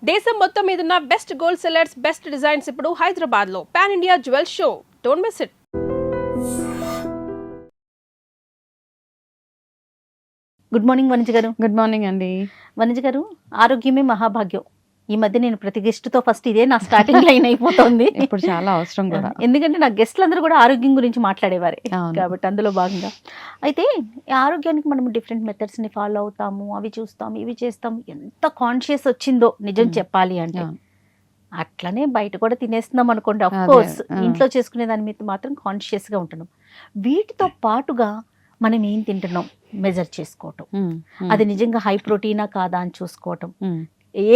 దేశం మొత్తం మీద ఉన్న best gold sellers, best designs ఇప్పుడు హైదరాబాద్ లో pan India jewel show. Don't miss it. Good morning Vanija గారు. గుడ్ మార్నింగ్ అండి. వనిజ గారు, ఆరోగ్యమే మహాభాగ్యం. ఈ మధ్య నేను ప్రతి గెస్ట్తో ఫస్ట్ ఇదే నా స్టార్టింగ్ లైన్ అయిపోతుంది. ఇప్పుడు చాలా అవసరం కూడా, ఎందుకంటే నా గెస్ట్లు అందరూ కూడా ఆరోగ్యం గురించి మాట్లాడేవారే అవును. కాబట్టి అందులో భాగంగా అయితే ఈ ఆరోగ్యానికి మనం డిఫరెంట్ మెథడ్స్ని ఫాలో అవుతాము, అవి చూస్తాం, ఇవి చేస్తాం. ఎంత కాన్షియస్ వచ్చిందో నిజం చెప్పాలి అంటే, అవును. అట్లనే బయట కూడా తినేస్తున్నాం అనుకోండి. ఆఫ్ అదే, కోర్స్ ఆ. ఇంట్లో చేసుకునే దాని మీద మాత్రం కాన్షియస్గా ఉంటున్నాం. వీటితో పాటుగా మనం ఏం తింటున్నాం మెజర్ చేసుకోవటం, అది నిజంగా హై ప్రోటీనా కాదా అని చూసుకోవటం,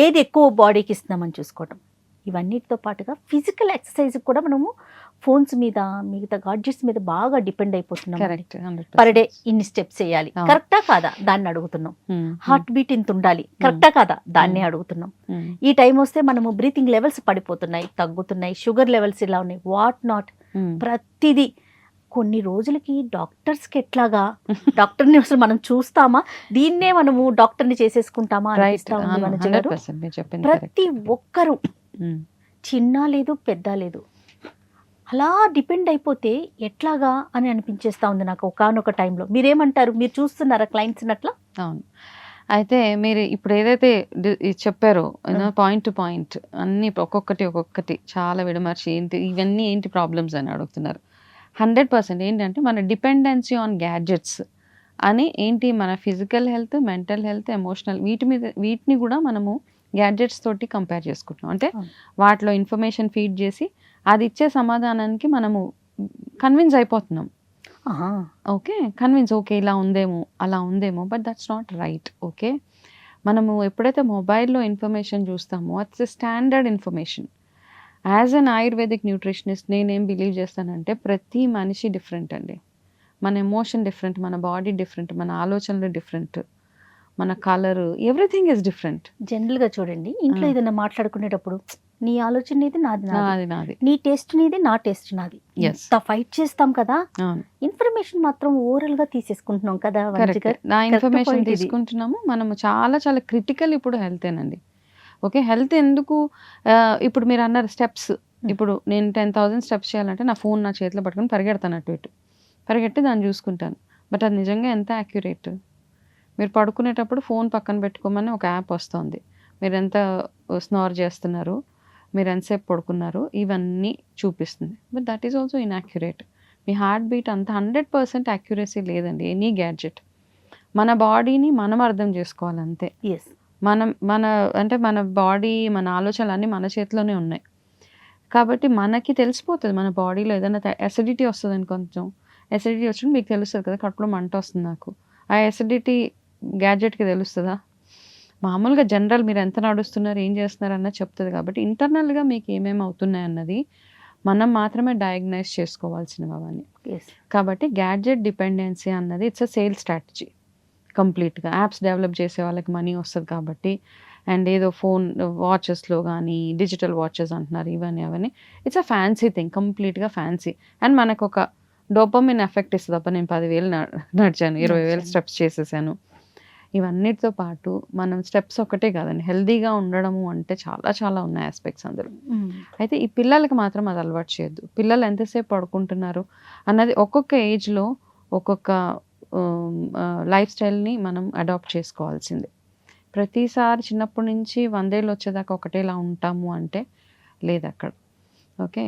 ఏది ఎక్కువ బాడీకి ఇస్తున్నామని చూసుకోవటం, ఇవన్నిటితో పాటుగా ఫిజికల్ ఎక్సర్సైజ్ కూడా మనము ఫోన్స్ మీద, మిగతా గాడ్జెట్స్ మీద బాగా డిపెండ్ అయిపోతున్నాం. కరెక్ట్. పర్ డే ఇన్ని స్టెప్స్ చేయాలి, అవును. కరెక్టా కాదా దాన్ని అడుగుతున్నాం. హార్ట్ బీట్ ఇంత ఉండాలి, కరెక్టా కాదా దాన్నే అడుగుతున్నాం. ఈ టైం వస్తే మనము బ్రీతింగ్ లెవెల్స్ పడిపోతున్నాయి, తగ్గుతున్నాయి, షుగర్ లెవెల్స్ ఇలా ఉన్నాయి, వాట్ నాట్ ప్రతిదీ. కొన్ని రోజులకి డాక్టర్స్కి ఎట్లాగా డాక్టర్ని అసలు మనం చూస్తామా, దీన్నే మనము డాక్టర్ని చేసేసుకుంటామా అనిపిస్తా ఉంది వనజ గారు. ప్రతి ఒక్కరు చిన్న లేదు పెద్ద లేదు, అలా డిపెండ్ అయిపోతే ఎట్లాగా అని అనిపించేస్తా ఉంది నాకు ఒకానొక టైంలో. మీరేమంటారు, మీరు చూస్తున్నారా క్లయింట్స్ అట్లా? అవును. అయితే మీరు ఇప్పుడు ఏదైతే చెప్పారో పాయింట్ టు పాయింట్ అన్ని ఒక్కొక్కటి చాలా విడమర్చి ఇవన్నీ ఏంటి ప్రాబ్లమ్స్ అని అడుగుతున్నారు. 100% ఏంటంటే మన డిపెండెన్సీ ఆన్ గ్యాడ్జెట్స్ అని ఏంటి, మన physical health, mental health, emotional వీటిని కూడా మనము గ్యాడ్జెట్స్ తోటి కంపేర్ చేసుకుంటాం. అంటే వాటిలో ఇన్ఫర్మేషన్ ఫీడ్ చేసి అది ఇచ్చే సమాధానానికి మనము కన్విన్స్ అయిపోతున్నాం. ఓకే, ఓకే ఇలా ఉందేమో అలా ఉందేమో, but that's not right. Okay, మనము ఎప్పుడైతే మొబైల్లో ఇన్ఫర్మేషన్ చూస్తామో it's standard information. As an ayurvedic nutritionist నేనేం బిలీవ్ చేస్తానంటే ప్రతి మనిషి డిఫరెంట్ అండి. మన ఎమోషన్ డిఫరెంట్, మన బాడీ డిఫరెంట్, మన ఆలోచనలు డిఫరెంట్, మన కలర్, ఎవ్రీథింగ్ ఇస్ డిఫరెంట్. జనరల్గా చూడండి, ఇంట్లో ఏదైనా మాట్లాడుకునేటప్పుడు నీ ఆలోచన నీది, నాది, నీ టేస్ట్ నీది, నా టేస్ట్ నాది, ఫైట్ చేస్తాం కదా. ఇన్ఫర్మేషన్ మాత్రం ఓరల్ గా తీసేసుకుంటున్నాం కదా. నా ఇన్ఫర్మేషన్ తీసుకుంటున్నాము మనము. చాలా చాలా క్రిటికల్ ఇప్పుడు హెల్తేనండి. ఓకే, హెల్త్ ఎందుకు, ఇప్పుడు మీరు అన్నారు స్టెప్స్. ఇప్పుడు నేను 10,000 స్టెప్స్ చేయాలంటే నా ఫోన్ నా చేతిలో పట్టుకొని పరిగెడతాను, అటు ఇటు పరిగెట్టి దాన్ని చూసుకుంటాను. బట్ అది నిజంగా ఎంత యాక్యురేట్? మీరు పడుకునేటప్పుడు ఫోన్ పక్కన పెట్టుకోమని ఒక యాప్ వస్తుంది, మీరు ఎంత స్నోర్ చేస్తున్నారు, మీరు ఎంతసేపు పడుకున్నారు, ఇవన్నీ చూపిస్తుంది. But that is also inaccurate. Me heart beat అంత 100% యాక్యురసీ లేదండి ఎనీ గ్యాడ్జెట్. మన బాడీని మనం అర్థం చేసుకోవాలి అంతే. మన బాడీ, మన ఆలోచనలు అన్నీ మన చేతిలోనే ఉన్నాయి. కాబట్టి మనకి తెలిసిపోతుంది మన బాడీలో ఏదైనా అసిడిటీ వస్తుందని. కొంచెం అసిడిటీ వచ్చిన మీకు తెలుస్తుంది కదా, కడుపులో మంట వస్తుంది నాకు, ఆ అసిడిటీ గ్యాడ్జెట్కి తెలుస్తుందా? మామూలుగా జనరల్ మీరు ఎంత నడుస్తున్నారు, ఏం చేస్తున్నారు అన్నది చెప్తుంది. కాబట్టి ఇంటర్నల్గా మీకు ఏమేమి అవుతున్నాయి అన్నది మనం మాత్రమే డయాగ్నైజ్ చేసుకోవాల్సినవి అవన్నీ. కాబట్టి గ్యాడ్జెట్ డిపెండెన్సీ అన్నది ఇట్స్ అ సేల్ స్ట్రాటజీ కంప్లీట్గా. యాప్స్ డెవలప్ చేసే వాళ్ళకి మనీ వస్తుంది కాబట్టి, అండ్ ఏదో ఫోన్ వాచెస్లో కానీ డిజిటల్ వాచెస్ అంటున్నారు, ఇవన్నీ అవన్నీ ఇట్స్ అ ఫ్యాన్సీ థింగ్, కంప్లీట్గా ఫ్యాన్సీ. అండ్ మనకు ఒక డోపమిన్ ఎఫెక్ట్ ఇస్తుంది. అప్పుడు నేను 10,000 నడిచాను, 20,000 స్టెప్స్ చేసేసాను. ఇవన్నిటితో పాటు మనం స్టెప్స్ ఒకటే కాదండి, హెల్దీగా ఉండడము అంటే చాలా చాలా ఉన్నాయి ఆస్పెక్ట్స్ అందులో. అయితే ఈ పిల్లలకి మాత్రం అది అలవాటు చేయొద్దు. పిల్లలు ఎంతసేపు పడుకుంటున్నారు అన్నది ఒక్కొక్క ఏజ్లో ఒక్కొక్క లైఫ్ స్టైల్ని మనం అడాప్ట్ చేసుకోవాల్సిందే. ప్రతిసారి చిన్నప్పటి నుంచి 100 ఏళ్ళు వచ్చేదాకా ఒకటేలా ఉంటాము అంటే లేదు అక్కడ. ఓకే,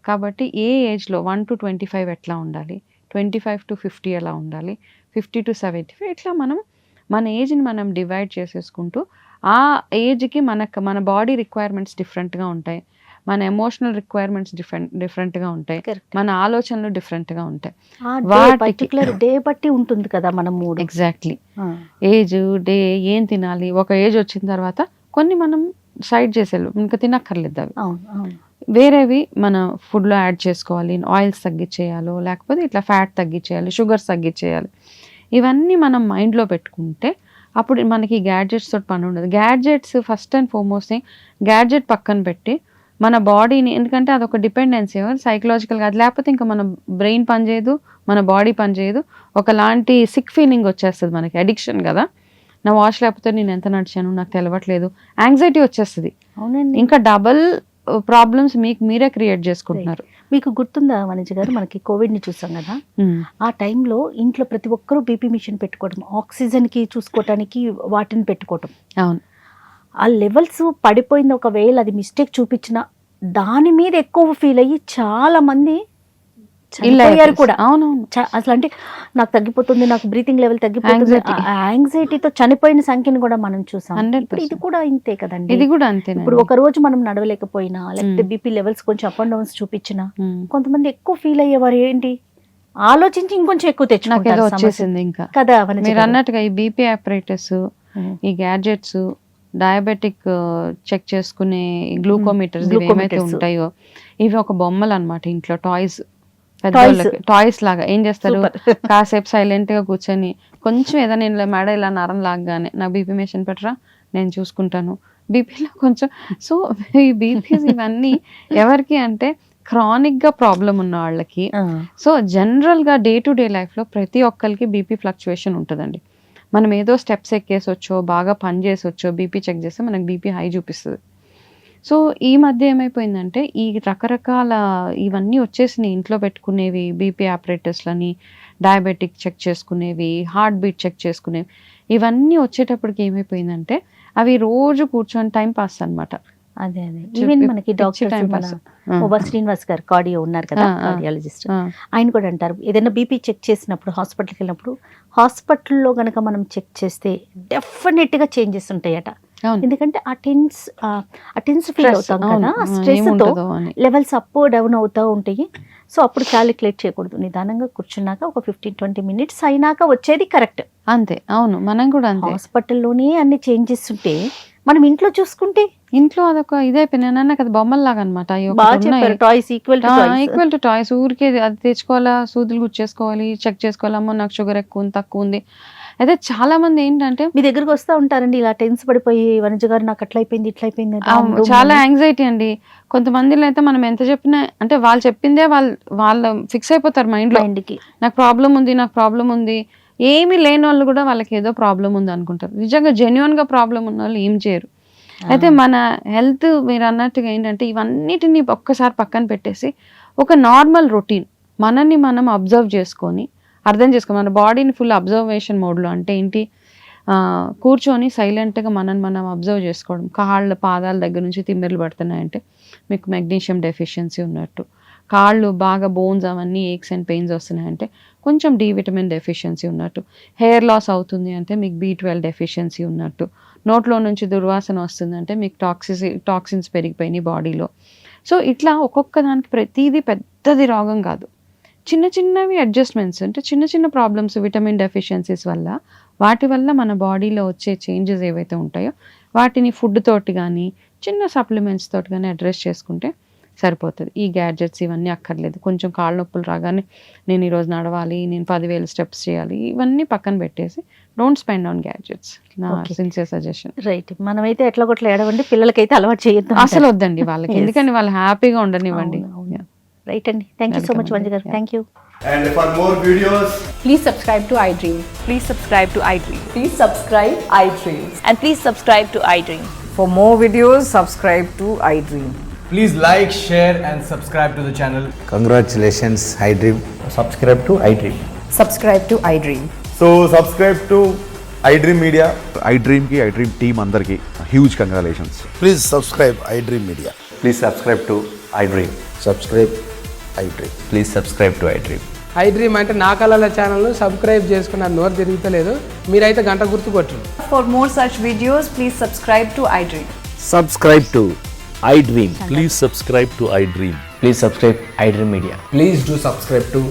కాబట్టి ఏ ఏజ్లో 1 to 25 ఎట్లా ఉండాలి, 25 to 50 ఎలా ఉండాలి, 50 to 75 ఇట్లా మనం మన ఏజ్ని మనం డివైడ్ చేసేసుకుంటూ ఆ ఏజ్కి మన బాడీ రిక్వైర్మెంట్స్ డిఫరెంట్గా ఉంటాయి, మన ఎమోషనల్ రిక్వైర్మెంట్స్ డిఫరెంట్గా ఉంటాయి, మన ఆలోచనలు డిఫరెంట్గా ఉంటాయి. పర్టికులర్ డే బట్టి ఉంటుంది కదా మన మూడ్. ఎగ్జాక్ట్లీ, ఏజ్, డే, ఏం తినాలి, ఒక ఏజ్ వచ్చిన తర్వాత కొన్ని మనం సైడ్ చేసేళ్ళు ఇంకా తినక్కర్లేదు, అవి వేరేవి మన ఫుడ్లో యాడ్ చేసుకోవాలి. ఆయిల్స్ తగ్గించేయాలో లేకపోతే ఇట్లా ఫ్యాట్ తగ్గించేయాలి, షుగర్స్ తగ్గించేయాలి. ఇవన్నీ మనం మైండ్లో పెట్టుకుంటే అప్పుడు మనకి గ్యాడ్జెట్స్ తోటి పని ఉండదు. Gadgets first and foremost thing, gadget పక్కన పెట్టి మన బాడీని, ఎందుకంటే అదొక డిపెండెన్సీ సైకలాజికల్గా, అది లేకపోతే ఇంకా మన బ్రెయిన్ పనిచేయదు, మన బాడీ పనిచేయదు, ఒకలాంటి సిక్ ఫీలింగ్ వచ్చేస్తుంది మనకి, అడిక్షన్ కదా. నా వాచ్ లేకపోతే నేను ఎంత నడిచాను నాకు తెలవట్లేదు, యాంగ్జైటీ వచ్చేస్తుంది. అవునండి. ఇంకా డబల్ ప్రాబ్లమ్స్ మీకు మీరే క్రియేట్ చేసుకుంటున్నారు. మీకు గుర్తుందా వనిజ గారు, మనకి కోవిడ్ని చూసాం కదా, ఆ టైంలో ఇంట్లో ప్రతి ఒక్కరూ బీపీ మిషన్ పెట్టుకోవడం, ఆక్సిజన్కి చూసుకోవటానికి వాటిని పెట్టుకోవటం. అవును, ఆ లెవెల్స్ పడిపోయింది. ఒకవేళ అది మిస్టేక్ చూపించిన దాని మీద ఎక్కువ ఫీల్ అయ్యి చాలా మంది చనిపోయారు కూడా. అవునవును, అసలు అంటే నాకు తగ్గిపోతుంది, నాకు బ్రీతింగ్ లెవెల్ తగ్గిపోతుంది, యాంగ్జైటీతో చనిపోయిన సంఖ్యను కూడా మనం చూసాం. ఇప్పుడు ఇది కూడా ఇంతే కదండి, ఇది కూడా అంతే. ఇప్పుడు ఒక రోజు మనం నడవలేకపోయినా, లేకపోతే బీపీ లెవెల్స్ కొంచెం అప్ అండ్ డౌన్స్ చూపించినా కొంతమంది ఎక్కువ ఫీల్ అయ్యేవారు. ఏంటి ఆలోచించి ఇంకొంచెం ఎక్కువ తెచ్చుకుంటారు వచ్చేసింది ఇంకా కదా. మీరు అన్నట్టుగా ఈ బీపీ ఆపరేటర్స్, ఈ గ్యాడ్జెట్స్, డయాబెటిక్ చెక్ చేసుకునే గ్లూకోమీటర్స్ ఏమైతే ఉంటాయో ఇవి ఒక బొమ్మలు అన్నమాట. ఇంట్లో టాయ్స్, టాయ్స్ లాగా ఏం చేస్తారు, కాసేపు సైలెంట్ గా కూర్చొని కొంచెం ఏదైనా నేను మేడ ఇలా నరం లాగానే నాకు బీపీ మెషిన్ పెట్టరా నేను చూసుకుంటాను, బీపీలో కొంచెం. సో ఈ బీపీస్ ఇవన్నీ ఎవరికి అంటే క్రానిక్ గా ప్రాబ్లం ఉన్న వాళ్ళకి. సో జనరల్ గా డే టు డే లైఫ్ లో ప్రతి ఒక్కరికి బీపీ ఫ్లక్చువేషన్ ఉంటుందండి. మనం ఏదో స్టెప్స్ ఎక్కేసొచ్చో బాగా పని చేసొచ్చో బీపీ చెక్ చేస్తే మనకు బీపీ హై చూపిస్తుంది. సో ఈ మధ్య ఏమైపోయిందంటే ఈ రకరకాల ఇవన్నీ వచ్చేసినాయి, ఇంట్లో పెట్టుకునేవి బీపీ ఆపరేటర్స్లని, డయాబెటిక్ చెక్ చేసుకునేవి, హార్ట్ బీట్ చెక్ చేసుకునేవి, ఇవన్నీ వచ్చేటప్పటికి ఏమైపోయిందంటే అవి రోజు కూర్చొని టైం పాస్ అనమాట. అదే ఈవెన్ మనకి డాక్టర్ శ్రీనివాస్ గారు కార్డియో ఉన్నారు కదా, కార్డియాలజిస్ట్, ఆయన కూడా అంటారు ఏదైనా బీపీ చెక్ చేసినప్పుడు హాస్పిటల్కి వెళ్ళినప్పుడు హాస్పిటల్లో గనక మనం చెక్ చేస్తే డెఫినెట్ గా చేంజెస్ ఉంటాయట. ఎందుకంటే ఆ టెన్స్ ఫీల్ అవుతాం కదా, స్ట్రెస్ తో లెవెల్స్ అప్ డౌన్ అవుతా ఉంటాయి. సో అప్పుడు క్యాలిక్యులేట్ చేయకూడదు, నిదానంగా కూర్చున్నాక ఒక 15-20 మినిట్స్ అయినాక వచ్చేది కరెక్ట్. అంతే. అవును, మనం కూడా అంతే. హాస్పిటల్లోనే అన్ని చేంజెస్ ఉంటే మనం ఇంట్లో చూసుకుంటే ఇంట్లో అదొక ఇదైపోయినా కదా బొమ్మల్లాగా అనమాట. Equal to toys. ఊరికే అది తెచ్చుకోవాలా, సూదులు గుచ్చేసుకోవాలి, చెక్ చేసుకోవాలి, అమ్మో నాకు షుగర్ ఎక్కువ ఉంది తక్కువ ఉంది. అయితే చాలా మంది ఏంటంటే మీ దగ్గరకు వస్తూ ఉంటారండి ఇలా టెన్స్ పడిపోయి, వనజ గారు నాకు అట్లా అయిపోయింది ఇట్లా అయిపోయింది, చాలా యాంగ్జైటీ అండి. కొంతమందిలో అయితే మనం ఎంత చెప్పినా అంటే వాళ్ళు చెప్పిందే వాళ్ళు ఫిక్స్ అయిపోతారు మైండ్కి, నాకు ప్రాబ్లం ఉంది. ఏమీ లేని వాళ్ళు కూడా వాళ్ళకి ఏదో ప్రాబ్లం ఉంది అనుకుంటారు. నిజంగా జెన్యున్ గా ప్రాబ్లం ఉన్న వాళ్ళు ఏం చేయరు. అయితే మన హెల్త్ మీరు అన్నట్టుగా ఏంటంటే ఇవన్నిటిని ఒక్కసారి పక్కన పెట్టేసి ఒక నార్మల్ రొటీన్ మనల్ని మనం అబ్జర్వ్ చేసుకొని అర్థం చేసుకోవాలి. మన బాడీని ఫుల్ అబ్జర్వేషన్ మోడ్లో, అంటే ఏంటి, కూర్చొని సైలెంట్గా మనం అబ్జర్వ్ చేసుకోవడం. కాళ్ళ పాదాల దగ్గర నుంచి తిమ్మిర్లు పడుతున్నాయంటే మీకు మెగ్నీషియం డెఫిషియన్సీ ఉన్నట్టు. కాళ్ళు బాగా బోన్స్ అవన్నీ ఏక్స్ అండ్ పెయిన్స్ వస్తున్నాయంటే కొంచెం డి విటమిన్ డెఫిషియన్సీ ఉన్నట్టు. హెయిర్ లాస్ అవుతుంది అంటే మీకు B12 డెఫిషియన్సీ ఉన్నట్టు. నోట్లో నుంచి దుర్వాసన వస్తుందంటే మీకు టాక్సిన్స్ పెరిగిపోయినాయి బాడీలో. సో ఇట్లా ఒక్కొక్క దానికి ప్రతిదీ పెద్దది రోగం కాదు, చిన్న చిన్నవి అడ్జస్ట్మెంట్స్, అంటే చిన్న చిన్న ప్రాబ్లమ్స్ విటమిన్ డెఫిషియన్సీస్ వల్ల, వాటి వల్ల మన బాడీలో వచ్చే చేంజెస్ ఏవైతే ఉంటాయో వాటిని ఫుడ్ తోటి కానీ చిన్న సప్లిమెంట్స్ తోటి కానీ అడ్రస్ చేసుకుంటే సరిపోతుంది. ఈ గ్యాడ్జెట్స్ ఇవన్నీ అక్కర్లేదు. కొంచెం కాళ్ళ నొప్పులు రాగానే నేను ఈరోజు నడవాలి, నేను 10,000 స్టెప్స్ చేయాలి, ఇవన్నీ పక్కన పెట్టేసి డోంట్ స్పెండ్ ఆన్ గ్యాడ్జెట్స్. నా సిన్సియర్ సజెషన్. రైట్. మనమైతే ఎట్లా కొట్లా ఏడవండి, పిల్లలకైతే అలవాటు చేయొద్దు, అసలు వద్దండి వాళ్ళకి. ఎందుకంటే వాళ్ళు హ్యాపీగా ఉండనివ్వండి. రైట్ అండి. థ్యాంక్ యూ సో మచ్ వంజ గారు. Thank you. And for more videos, please subscribe to iDream. Please subscribe to iDream. Please subscribe iDream. And please subscribe to iDream. For more videos, subscribe to iDream. please like, share and subscribe to the channel. Congratulations, iDream. Subscribe to iDream. Subscribe to iDream. So subscribe to iDream Media. iDream ki iDream team andarki huge congratulations. Please subscribe iDream Media. Please subscribe to iDream. Subscribe iDream. Please subscribe to iDream. iDream అంటే నా కళల ఛానల్ను subscribe చేసుకున్న నోరు తిరుగుతలేదు, మీరైతే గంట గుర్తు కొట్టండి. For more such videos, please subscribe to iDream. Subscribe to iDream. Please subscribe to iDream. Please subscribe iDream Media. Please do subscribe to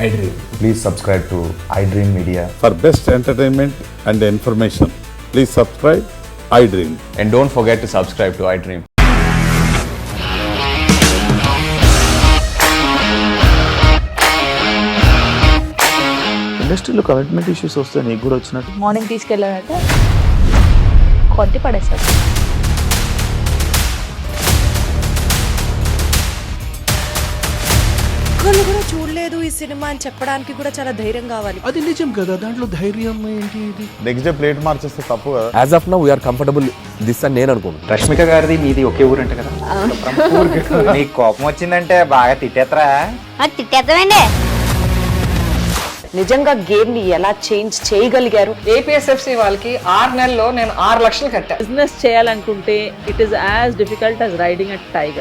iDream. Please subscribe to iDream Media. For best entertainment and information, please subscribe iDream. And don't forget to subscribe to iDream. ఇండస్ట్రీలో commitment issues వస్తే నీకు కూడా వచ్చినట్టు morning తీసుకెళ్ళాలంటే కొట్టి పడేస్తారు. ఒక్కళ్ళు కూడా చూడలేదు ఈ సినిమా అని చెప్పడానికి కూడా చాలా ధైర్యం కావాలి. అది నిజం కదా, దాంట్లో ధైర్యం ఏంటి ఇది? నెక్స్ట్ డే ప్లేట్ మార్చేస్తే తప్పు కదా. As of now we are comfortable this అని నేను అనుకుంటున్నాను. రష్మిక గారిది మీది ఒకే ఊరంట కదా? నీకు కోపం వచ్చిందంటే బాగా తిట్టేత్తరా? తిట్టేద్దామండి. నిజంగా గేమ్ ని ఎలా చేంజ్ చేయగలిగారు? ఏపీఎస్ఎఫ్సి వాళ్ళకి 6 నెలల్లో నేను 6 లక్షలు కట్టా. బిజినెస్ చేయాలనుకుంటే it is as difficult as riding a tiger.